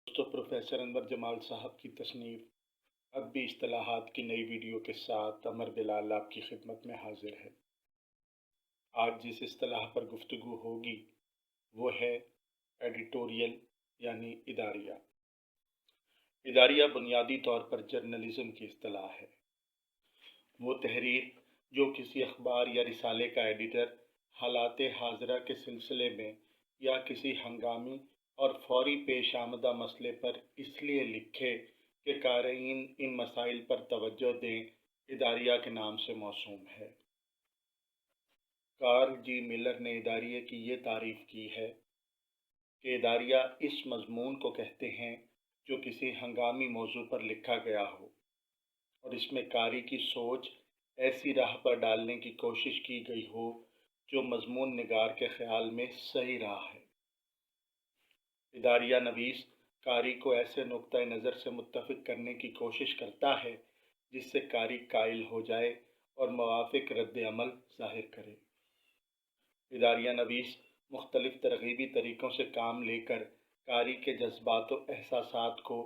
दोस्तों, प्रोफेसर अनवर जमाल साहब की तसनीफ़ अब भी इस्तिलाहात की नई वीडियो के साथ अमर बिलाल आपकी खिदमत में हाजिर है। आज जिस इस्तिलाह पर गुफ्तगू होगी वो है एडिटोरियल यानी इदारिया। इदारिया बुनियादी तौर पर जर्नलिज़म की इस्तिलाह है। वो तहरीर जो किसी अखबार या रिसाले का एडिटर हालात हाज़िरा के सिलसिले में या किसी हंगामी और फौरी पेश आमदा मसले पर इसलिए लिखे कि क़ारीन इन मसाइल पर तवज्जो दें, इदारिया के नाम से मौसूम है। कार्ल जी मिलर ने इदारिये की ये तारीफ़ की है कि इदारिया इस मज़मून को कहते हैं जो किसी हंगामी मौजू पर लिखा गया हो और इसमें कारी की सोच ऐसी राह पर डालने की कोशिश की गई हो जो मज़मून निगार के ख़्याल में सही राह है। इदारिया नवीस कारी को ऐसे नुक्ता नज़र से मुत्तफ़िक करने की कोशिश करता है जिससे कारी कायल हो जाए और मुवाफ़िक़ रद्द अमल ज़ाहिर करे। इदारिया नवीस मुख्तलिफ़ तरग़ीबी तरीक़ों से काम लेकर कारी के जज्बात व एहसासात को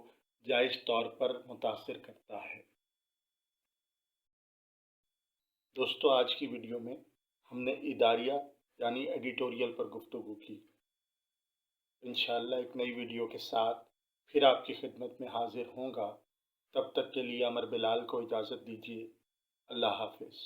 जायज़ तौर पर मुतासिर करता है। दोस्तों, आज की वीडियो में हमने इदारिया यानी एडिटोरियल पर गुफ्तगू की। इंशाअल्लाह एक नई वीडियो के साथ फिर आपकी खिदमत में हाजिर होऊंगा। तब तक के लिए अमर बिलाल को इजाज़त दीजिए। अल्लाह हाफ़िज़।